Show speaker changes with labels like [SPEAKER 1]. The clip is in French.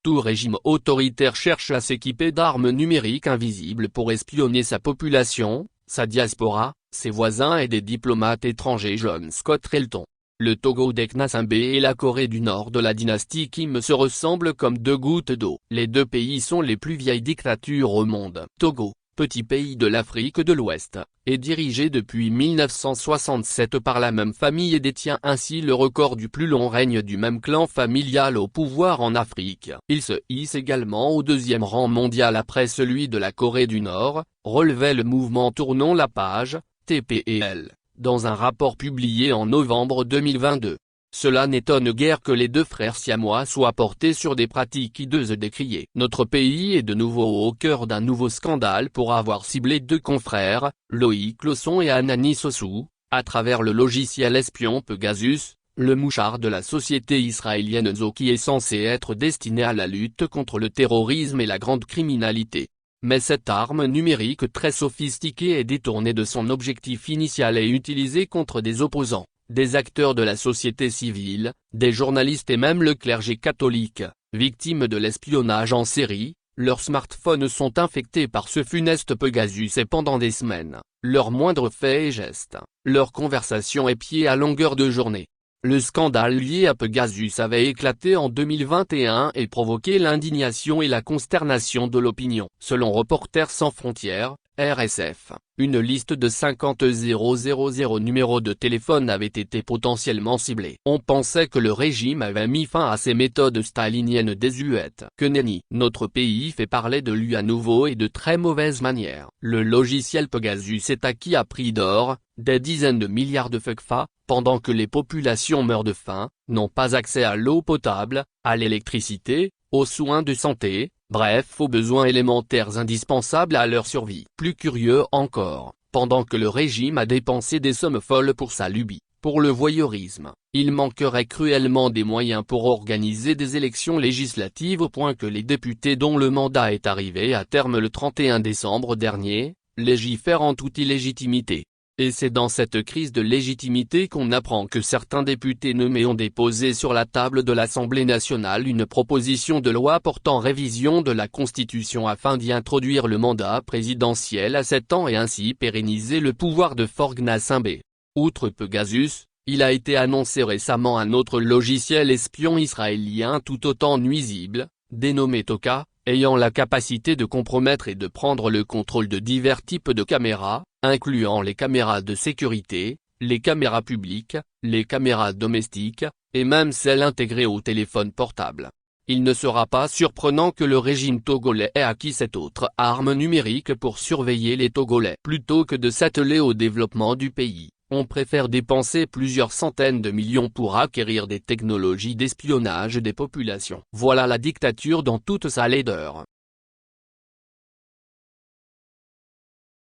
[SPEAKER 1] Tout régime autoritaire cherche à s'équiper d'armes numériques invisibles pour espionner sa population, sa diaspora, ses voisins et des diplomates étrangers. John Scott Relton. Le Togo d'Eknassambé et la Corée du Nord de la dynastie Kim se ressemblent comme deux gouttes d'eau. Les deux pays sont les plus vieilles dictatures au monde. Togo, petit pays de l'Afrique de l'Ouest, est dirigé depuis 1967 par la même famille et détient ainsi le record du plus long règne du même clan familial au pouvoir en Afrique. Il se hisse également au deuxième rang mondial après celui de la Corée du Nord, relevait le mouvement Tournons la page, TPEL, dans un rapport publié en novembre 2022. Cela n'étonne guère que les deux frères siamois soient portés sur des pratiques hideuses décriées. Notre pays est de nouveau au cœur d'un nouveau scandale pour avoir ciblé deux confrères, Loïc Lawson et Anani Sossou, à travers le logiciel espion Pegasus, le mouchard de la société israélienne Zo qui est censé être destiné à la lutte contre le terrorisme et la grande criminalité. Mais cette arme numérique très sophistiquée est détournée de son objectif initial et utilisée contre des opposants, des acteurs de la société civile, des journalistes et même le clergé catholique, victimes de l'espionnage en série. Leurs smartphones sont infectés par ce funeste Pegasus et pendant des semaines, leurs moindres faits et gestes, leurs conversations épiées à longueur de journée. Le scandale lié à Pegasus avait éclaté en 2021 et provoqué l'indignation et la consternation de l'opinion. Selon Reporters sans frontières, RSF, une liste de 50 000 numéros de téléphone avait été potentiellement ciblée. On pensait que le régime avait mis fin à ses méthodes staliniennes désuètes. Que nenni. Notre pays fait parler de lui à nouveau et de très mauvaise manière. Le logiciel Pegasus est acquis à prix d'or, des dizaines de milliards de FUCFA, pendant que les populations meurent de faim, n'ont pas accès à l'eau potable, à l'électricité, aux soins de santé, bref aux besoins élémentaires indispensables à leur survie. Plus curieux encore, pendant que le régime a dépensé des sommes folles pour sa lubie, pour le voyeurisme, il manquerait cruellement des moyens pour organiser des élections législatives au point que les députés dont le mandat est arrivé à terme le 31 décembre dernier, légifèrent en toute illégitimité. Et c'est dans cette crise de légitimité qu'on apprend que certains députés nommés ont déposé sur la table de l'Assemblée nationale une proposition de loi portant révision de la Constitution afin d'y introduire le mandat présidentiel à 7 ans et ainsi pérenniser le pouvoir de Faure Gnassingbé. Outre Pegasus, il a été annoncé récemment un autre logiciel espion israélien tout autant nuisible, dénommé Toka, ayant la capacité de compromettre et de prendre le contrôle de divers types de caméras, incluant les caméras de sécurité, les caméras publiques, les caméras domestiques, et même celles intégrées au téléphone portable. Il ne sera pas surprenant que le régime togolais ait acquis cette autre arme numérique pour surveiller les Togolais. Plutôt que de s'atteler au développement du pays, on préfère dépenser plusieurs centaines de millions pour acquérir des technologies d'espionnage des populations. Voilà la dictature dans toute sa laideur.